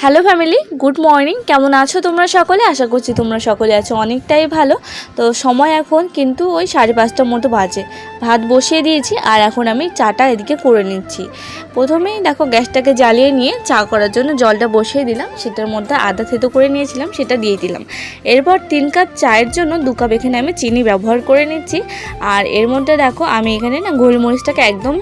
Hello family, good morning. কেমন আছো তোমরা সকলে? আশা করছি তোমরা সকলে আছো অনেকটাই ভালো। তো সময় এখন কিন্তু ওই 5:30টার মতো বাজে। ভাত বসিয়ে দিয়েছি আর এখন আমি চাটা এদিকে করে নিচ্ছি। প্রথমেই দেখো গ্যাসটাকে জ্বালিয়ে নিয়ে চা করার জন্য জলটা বসিয়ে দিলাম, সেটার মধ্যে আদা থেতো করে নিয়েছিলাম, সেটা দিয়ে দিলাম। এরপর 3 কাপ চায়ের জন্য 2 কাপ এখানে আমি চিনি ব্যবহার করে নিচ্ছি। আর এর মধ্যে দেখো আমি এখানে না গোলমরিচটাকে একদম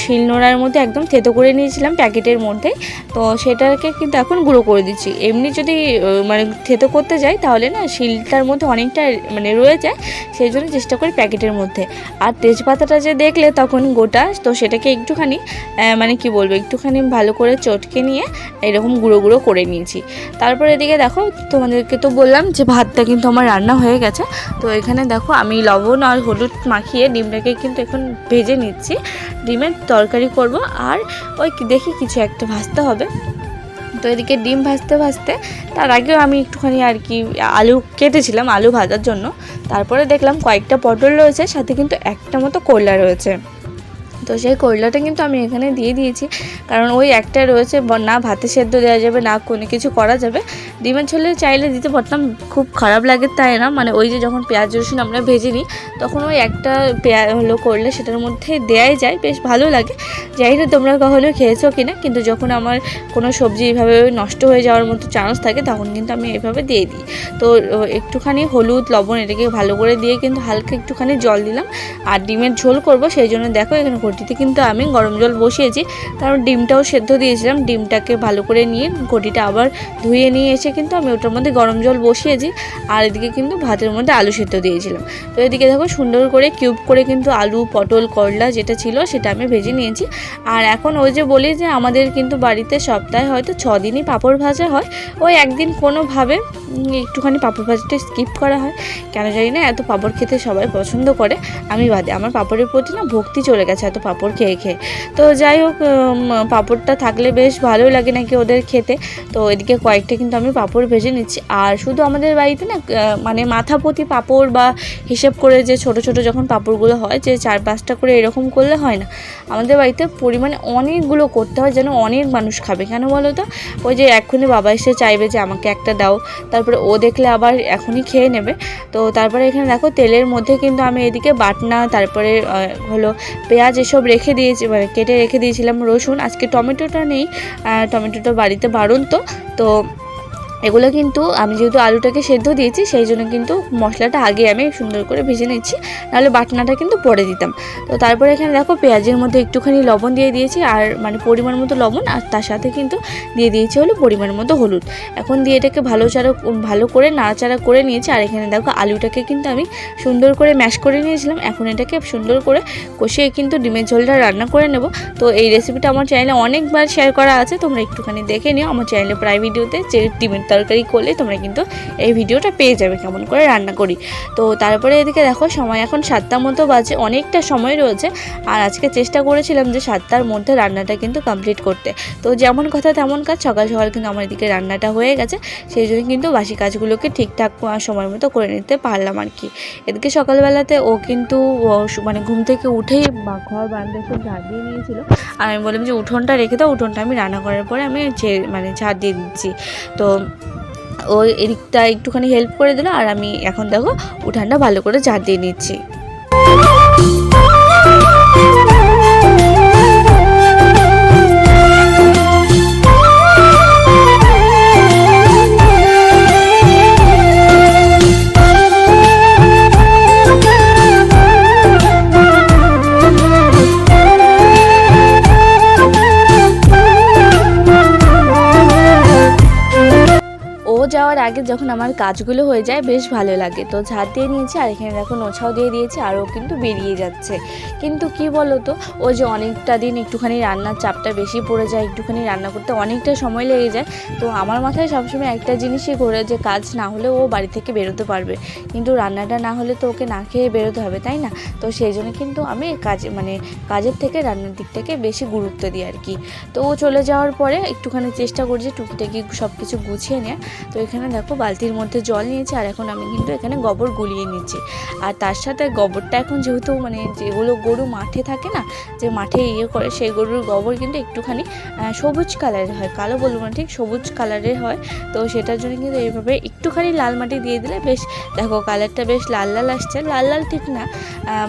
শিলনোড়ার মধ্যে একদম থেতো করে নিয়েছিলাম প্যাকেটের মধ্যে। তো সেটাকে কিন্তু এখন গুঁড়ো করে দিচ্ছি। এমনি যদি মানে থেতো করতে যাই তাহলে না শিলটার মধ্যে অনেকটা মানে রয়ে যায়, সেই জন্য চেষ্টা করি প্যাকেটের মধ্যে। আর তেজপাতাটা যে দেখলে তখন গোটা, তো সেটাকে একটুখানি মানে কি বলবো, একটুখানি ভালো করে চটকে নিয়ে এরকম গুঁড়ো গুঁড়ো করে নিয়েছি। তারপর এদিকে দেখো তোমাদেরকে তো বললাম যে ভাতটা কিন্তু আমার রান্না হয়ে গেছে। তো এখানে দেখো আমি লবণ আর হলুদ মাখিয়ে ডিমটাকে কিন্তু এখন ভেজে নিচ্ছি। ডিমের তরকারি করব আর ওই দেখি কিছু একটা ভাজতে হবে। তো এদিকে ডিম ভাজতে ভাজতে তার আগেও আমি একটুখানি আর কি আলু কেটেছিলাম আলু ভাজার জন্য। তারপরে দেখলাম কয়েকটা পটল রয়েছে, সাথে কিন্তু একটা মতো করলা রয়েছে। তো সেই করলাটা কিন্তু আমি এখানে দিয়ে দিয়েছি, কারণ ওই একটা রয়েছে, না ভাতে সেদ্ধ দেওয়া যাবে না কোনো কিছু করা যাবে। ডিমের ঝোলে চাইলে দিতে পারতাম, খুব খারাপ লাগে তাই না, মানে ওই যে যখন পেঁয়াজ রসুন আমরা ভেজে নিই তখন ওই একটা করলে সেটার মধ্যে দেয়াই যায়, বেশ ভালো লাগে। জানি না তোমরা কখনো খেয়েছো কিনা, কিন্তু যখন আমার কোনো সবজি এইভাবে নষ্ট হয়ে যাওয়ার মতো চান্স থাকে তখন কিন্তু আমি এইভাবে দিয়ে দিই। তো একটুখানি হলুদ লবণ এটাকে ভালো করে দিয়ে কিন্তু হালকা একটুখানি জল দিলাম। আর ডিমের ঝোল করব সেই জন্য দেখো এখানে ঘটিতে কিন্তু আমি গরম জল বসিয়েছি, কারণ ডিমটাও সেদ্ধ দিয়েছিলাম। ডিমটাকে ভালো করে নিয়ে ঘটিটা আবার ধুয়ে নিয়ে এসে কিন্তু আমি ওটার মধ্যে গরম জল বসিয়েছি। আর এদিকে কিন্তু ভাতের মধ্যে আলু সেদ্ধ দিয়েছিলাম। তো এদিকে দেখো সুন্দর করে কিউব করে কিন্তু আলু পটল করলা যেটা ছিল সেটা আমি ভেজে নিয়েছি। আর এখন ওই যে বলি যে আমাদের কিন্তু বাড়িতে সপ্তাহে হয়তো 6 দিনই পাঁপড় ভাজা হয়, ওই একদিন কোনোভাবে একটুখানি পাঁপড় ভাজাটা স্কিপ করা হয়। কেন জানি না, এত পাঁপড় খেতে সবাই পছন্দ করে, আমি বাদে। আমার পাঁপড়ের প্রতি না ভক্তি চলে গেছে এত পাঁপড় খেয়ে খেয়ে। তো যাই হোক, পাঁপড়টা থাকলে বেশ ভালোই লাগে নাকি ওদের খেতে। তো এদিকে কয়েকটা কিন্তু আমি পাঁপড় ভেজে নিচ্ছি। আর শুধু আমাদের বাড়িতে না মানে মাথা প্রতি পাঁপড় বা হিসেব করে যে ছোট ছোট যখন পাঁপড়গুলো হয় যে 4-5টা করে এরকম করলে হয় না, আমাদের বাড়িতে পরিমাণে অনেকগুলো করতে হয়, যেন অনেক মানুষ খাবে। কেন বলো তো, ওই যে এক্ষুনি বাবা এসে চাইবে যে আমাকে একটা দাও, তারপরে ও দেখলে আবার এখনই খেয়ে নেবে। তো তারপরে এখানে দেখো তেলের মধ্যে কিন্তু আমি এদিকে বাটনা, তারপরে হলো পেঁয়াজ এসব রেখে দিয়েছি, মানে কেটে রেখে দিয়েছিলাম। রসুন, আজকে টমেটোটা নেই, টমেটোটা বাড়িতে বারণ। তো এগুলো কিন্তু আমি যেহেতু আলুটাকে সেদ্ধ দিয়েছি সেই জন্য কিন্তু মশলাটা আগে আমি সুন্দর করে ভেজে নিচ্ছি, নাহলে বাটনাটা কিন্তু পরে দিতাম। তো তারপরে এখানে দেখো পেঁয়াজের মধ্যে একটুখানি লবণ দিয়ে দিয়েছি, আর মানে পরিমাণ মতো লবণ, আর তার সাথে কিন্তু দিয়ে দিয়েছি হলো পরিমাণ মতো হলুদ। এখন দিয়ে এটাকে ভালো করে নাড়াচাড়া করে নিয়েছি। আর এখানে দেখো আলুটাকে কিন্তু আমি সুন্দর করে ম্যাশ করে নিয়েছিলাম। এখন এটাকে সুন্দর করে কষিয়ে কিন্তু ডিমের ঝোলটা রান্না করে নেব। তো এই রেসিপিটা আমার চ্যানেলে অনেকবার শেয়ার করা আছে, তোমরা একটুখানি দেখে নিও আমার চ্যানেলে প্রায় ভিডিওতে, যে ডিমের তরকারি করলে তোমরা কিন্তু এই ভিডিওটা পেয়ে যাবে কেমন করে রান্না করি। তো তারপরে এদিকে দেখো সময় এখন 7টা মতো বাজে, অনেকটা সময় রয়েছে। আর আজকে চেষ্টা করেছিলাম যে 7টার মধ্যে রান্নাটা কিন্তু কমপ্লিট করতে। তো যেমন কথা তেমন কাজ, সকাল সকাল কিন্তু আমার এদিকে রান্নাটা হয়ে গেছে, সেই জন্য কিন্তু বাসি কাজগুলোকে ঠিকঠাক সময় মতো করে নিতে পারলাম আর কি। এদিকে সকালবেলাতে ও কিন্তু মানে ঘুম থেকে উঠেই ঘর বারান্দা সব ঝাড় দিয়ে নিয়েছিল। আর আমি বললাম যে উঠোনটা রেখে দাও, উঠোনটা আমি রান্না করার পরে আমি মানে ঝাড় দিয়ে দিচ্ছি। তো ও এদিকটা একটুখানি হেল্প করে দিল, আর আমি এখন দেখো উঠানটা ভালো করে ঝাড় দিয়ে নিচ্ছি। যাওয়ার আগে যখন আমার কাজগুলো হয়ে যায় বেশ ভালো লাগে। তো ঝাড় দিয়ে নিয়েছি, আর এখানে দেখো নোছাও দিয়ে দিয়েছি, আর ও কিন্তু বেরিয়ে যাচ্ছে। কিন্তু কি বলো তো, ও যে অনেকটা দিন একটুখানি রান্নার চাপটা বেশি পড়ে যায়, একটুখানি রান্না করতে অনেকটা সময় লেগে যায়। তো আমার মাথায় সবসময় একটা জিনিসই ঘোরে যে কাজ না হলে ও বাড়ি থেকে বেরোতে পারবে, কিন্তু রান্নাটা না হলে তো ওকে না খেয়ে বেরোতে হবে, তাই না? তো সেই জন্য কিন্তু আমি কাজের থেকে রান্নার দিকটাকে বেশি গুরুত্ব দিই আর কি। তো ও চলে যাওয়ার পরে একটুখানি চেষ্টা করছি টুকিটাকি সব কিছু গুছিয়ে নেওয়া। তো এখানে এখানে দেখো বালতির মধ্যে জল নিয়েছি, আর এখন আমি কিন্তু এখানে গোবর গুলিয়ে নিচ্ছি। আর তার সাথে গোবরটা এখন যেহেতু মানে যেগুলো গরু মাঠে থাকে না, যে মাঠে করে, সেই গরুর গোবর কিন্তু একটুখানি সবুজ কালারের হয়, কালো বলবো না, ঠিক সবুজ কালারের হয়। তো সেটার জন্য কিন্তু এইভাবে একটুখানি লাল মাটি দিয়ে দিলে বেশ দেখো কালারটা বেশ লাল লাল আসছে। লাল লাল ঠিক না,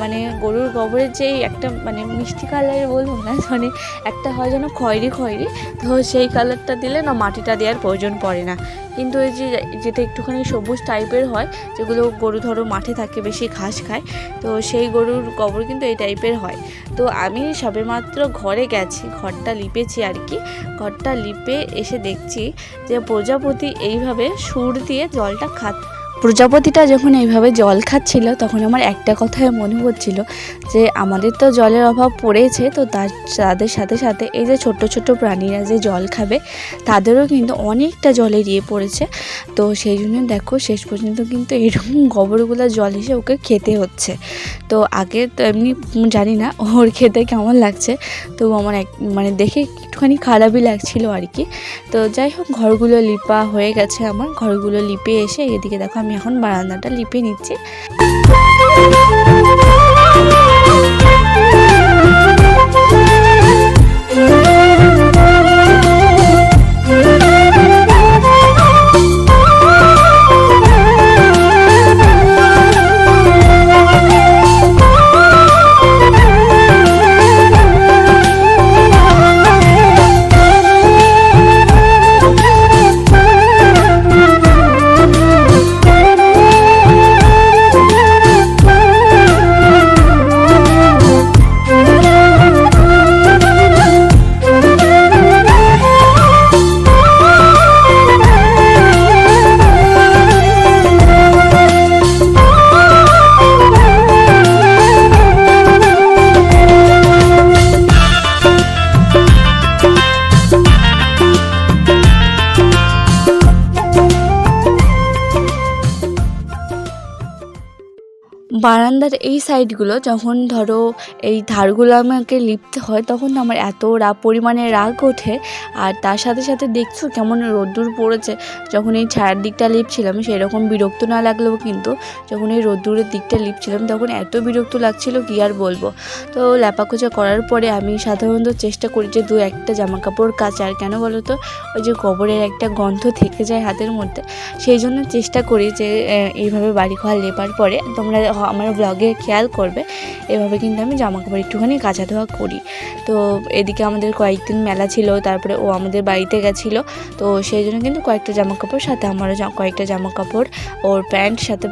মানে গরুর গোবরের যেই একটা মানে মিষ্টি কালারের বলবো না, মানে একটা হয় যেন খয়েরি খয়েরি, তো সেই কালারটা দিলে না মাটিটা দেওয়ার প্রয়োজন পড়ে না। কিন্তু এই যে যেটা একটুখানি সবুজ টাইপের হয়, যেগুলো গরু ধরো মাঠে থাকে বেশি ঘাস খায়, তো সেই গরুর গোবর কিন্তু এই টাইপের হয়। তো আমি সবেমাত্র ঘরে গেছি, ঘরটা লিপেছি আর কি, ঘরটা লিপে এসে দেখছি যে প্রজাপতি এইভাবে সুর দিয়ে জলটা প্রজাপতিটা যখন এইভাবে জল খাচ্ছিল তখন আমার একটা কথাই মনে হচ্ছিল যে আমাদের তো জলের অভাব পড়েছে, তো তাদের সাথে সাথে এই যে ছোট্ট ছোট্ট প্রাণীরা যে জল খাবে তাদেরও কিন্তু অনেকটা জল এড়িয়ে পড়েছে। তো সেই জন্য দেখো শেষ পর্যন্ত কিন্তু এরকম গোবরগুলো জল এসে ওকে খেতে হচ্ছে। তো আগে তো এমনি জানি না ওর খেতে কেমন লাগছে, তো আমার মানে দেখে একটুখানি খারাপই লাগছিল আর কি। তো যাই হোক, ঘরগুলো লিপা হয়ে গেছে আমার, ঘরগুলো লিপে এসে এদিকে দেখো আমি এখন বারান্দাটা লিপে নিচ্ছি। বারান্দার এই সাইডগুলো যখন ধরো এই ধারগুলো আমাকে লিপতে হয় তখন আমার এত পরিমাণে রাগ ওঠে। আর তার সাথে সাথে দেখছো কেমন রোদ্দুর পড়েছে, যখন এই ছায়ার দিকটা লিপছিলাম সেরকম বিরক্ত না লাগলেও কিন্তু যখন এই রোদ্দুরের দিকটা লিপছিলাম তখন এত বিরক্ত লাগছিল কি আর বলবো। তো ল্যাপাকোচা করার পরে আমি সাধারণত চেষ্টা করি যে 2-1টা জামা কাপড় কাচার, কেন বলো তো ওই যে গোবরের একটা গন্ধ থেকে যায় হাতের মধ্যে, সেই জন্য চেষ্টা করি যে এইভাবে বাড়িঘর লেপার পরে তোমরা আমার ব্লগে খেয়াল করবে এভাবে কিন্তু আমি জামা কাপড় একটুখানি কাচা ধোয়া করি। তো এদিকে আমাদের কয়েকদিন মেলা ছিল, তারপরে ও আমাদের বাড়িতে গেছিলো, তো সেই জন্য কিন্তু কয়েকটা জামা কাপড়, সাথে আমারও কয়েকটা জামা কাপড়, ওর প্যান্ট, সাথে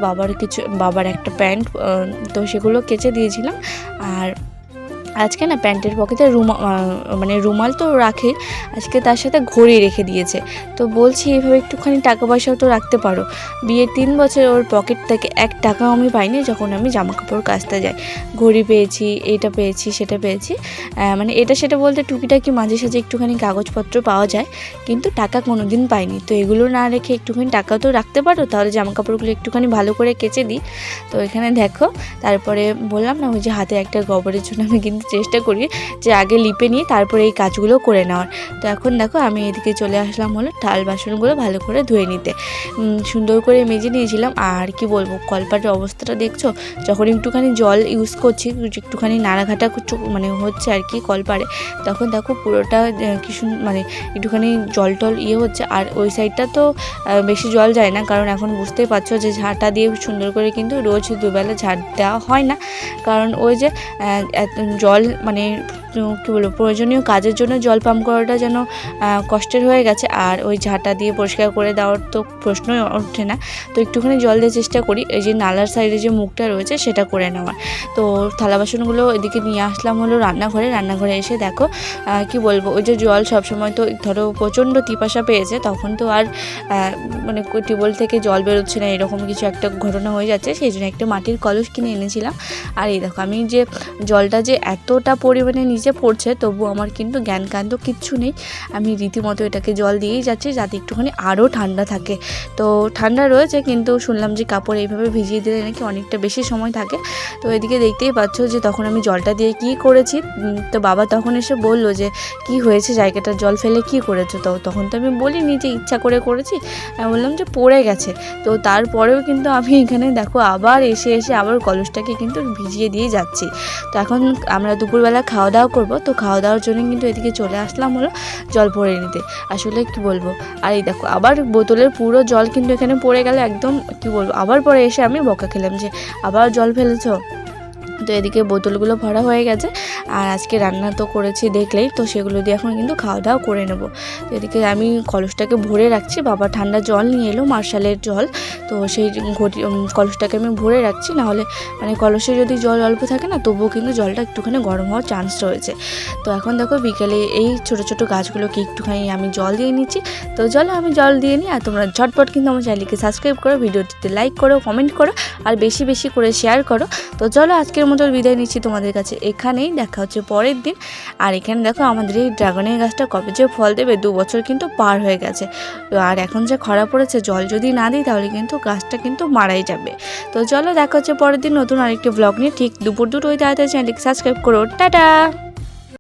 বাবার একটা প্যান্ট, তো সেগুলো কেচে দিয়েছিলাম। আর আজকে না প্যান্টের পকেটে রুমাল তো রাখে, আজকে তার সাথে ঘড়ি রেখে দিয়েছে। তো বলছি এইভাবে একটুখানি টাকা পয়সাও তো রাখতে পারো। বিয়ের 3 বছর ওর পকেট থেকে 1 টাকাও আমি পাইনি যখন আমি জামা কাপড় কাচতে যাই। ঘড়ি পেয়েছি, এটা পেয়েছি, সেটা পেয়েছি, মানে এটা সেটা বলতে টুকিটাকি মাঝে সাঝে একটুখানি কাগজপত্র পাওয়া যায়, কিন্তু টাকা কোনো দিন পাইনি। তো এগুলো না রেখে একটুখানি টাকা তো রাখতে পারো, তাহলে জামা কাপড়গুলো একটুখানি ভালো করে কেচে দিই। তো এখানে দেখো, তারপরে বললাম না ওই যে হাতে একটা গোবরের জন্য আমি কিন্তু চেষ্টা করি যে আগে লিপে নিয়ে তারপরে এই কাজগুলো করে নেওয়ার। তো এখন দেখো আমি এদিকে চলে আসলাম হলো থাল বাসনগুলো ভালো করে ধুয়ে নিতে। সুন্দর করে মেজে নিয়েছিলাম। আর কি বলবো, কলপাটের অবস্থাটা দেখছো, যখন একটুখানি জল ইউজ করছি, একটুখানি নাড়াঘাটা মানে হচ্ছে আর কি কলপারে, তখন দেখো পুরোটা মানে একটুখানি জল টল হচ্ছে। আর ওই সাইডটা তো বেশি জল যায় না, কারণ এখন বুঝতেই পারছো যে ঝাঁটা দিয়ে সুন্দর করে কিন্তু রোজ দুবেলা ঝাড় দেওয়া হয় না, কারণ ওই যে জল মানে কী বলবো, প্রয়োজনীয় কাজের জন্য জল পাম্প করাটা যেন কষ্টের হয়ে গেছে। আর ওই ঝাঁটা দিয়ে পরিষ্কার করে দেওয়ার তো প্রশ্নই ওঠে না। তো একটুখানি জল দিয়ে চেষ্টা করি এই যে নালার সাইডে যে মুখটা রয়েছে সেটা করে নেওয়ার। তো থালা বাসনগুলো এদিকে নিয়ে আসলাম হলো রান্নাঘরে এসে দেখো কি বলবো, ওই যে জল সবসময় তো ধরো প্রচণ্ড পিপাসা পেয়েছে, তখন তো আর মানে টিউবওয়েল থেকে জল বেরোচ্ছে না, এরকম কিছু একটা ঘটনা হয়ে যাচ্ছে, সেই জন্য একটা মাটির কলস কিনে এনেছিলাম। আর এই দেখো আমি যে জলটা যে এতটা পরিমাণে নিচে যে পড়ছে, তবু আমার কিন্তু জ্ঞান কাণ্ড কিচ্ছু নেই। আমি রীতিমতো এটাকে জল দিয়েই যাচ্ছি যাতে একটুখানি আরও ঠান্ডা থাকে। তো ঠান্ডা রয়েছে, কিন্তু শুনলাম যে কাপড় এইভাবে ভিজিয়ে দিলে নাকি অনেকটা বেশি সময় থাকে। তো এদিকে দেখতেই পাচ্ছ যে তখন আমি জলটা দিয়ে কী করেছি। তো বাবা তখন এসে বলল যে কি হয়েছে, জায়গাটার জল ফেলে কি করেছো? তো তখন তো আমি বলিনি যে ইচ্ছা করে করেছি, আমি বললাম যে পড়ে গেছে। তো তারপরেও কিন্তু আমি এখানে দেখো আবার এসে আবার কলসটাকে কিন্তু ভিজিয়ে দিয়ে যাচ্ছি। তো এখন আমরা দুপুরবেলা খাওয়া দাওয়া করবো, তো খাওয়া দাওয়ার জন্য কিন্তু এদিকে চলে আসলাম হলো জল ভরে নিতে। আসলে কি বলবো, আর এই দেখো আবার বোতলের পুরো জল কিন্তু এখানে পড়ে গেল একদম, কি বলবো। আবার পরে এসে আমি বকা খেলাম যে আবার জল ফেলেছো। তো এদিকে বোতলগুলো ভরা হয়ে গেছে, আর আজকে রান্না তো করেছি দেখলেই, তো সেগুলো দিয়ে এখন কিন্তু খাওয়া দাওয়া করে নেব। তো এদিকে আমি কলসটাকে ভরে রাখছি, বাবা ঠান্ডা জল নিয়ে এলো, মার্শালের জল। তো সেই কলসটাকে আমি ভরে রাখছি, নাহলে মানে কলসে যদি জল অল্প থাকে না, তবুও কিন্তু জলটা একটুখানি গরম হওয়ার চান্স রয়েছে। তো এখন দেখো বিকেলে এই ছোটো ছোটো গাছগুলোকে একটুখানি আমি জল দিয়ে নিচ্ছি। তো চলো আমি জল দিয়ে নিই, আর তোমরা ঝটপট কিন্তু আমার চ্যানেলকে সাবস্ক্রাইব করো, ভিডিওটিতে লাইক করো, কমেন্ট করো, আর বেশি বেশি করে শেয়ার করো। তো চলো আজকের মতো বিদায় নিচ্ছি তোমাদের কাছে, এখানেই দেখা হচ্ছে পরের দিন। আর এখানে দেখো আমাদের এই ড্রাগনের গাছটা কবে যে ফল দেবে, 2 বছর কিন্তু পার হয়ে গেছে। আর এখন যে খরা পড়েছে, জল যদি না দিই তাহলে কিন্তু গাছটা কিন্তু মারাই যাবে। তো চলো দেখা হচ্ছে পরের দিন নতুন আরেকটি ব্লগ নিয়ে, ঠিক দুপুর 2টোয়। তাড়াতাড়ি চ্যানেলকে সাবস্ক্রাইব করো। টাটা।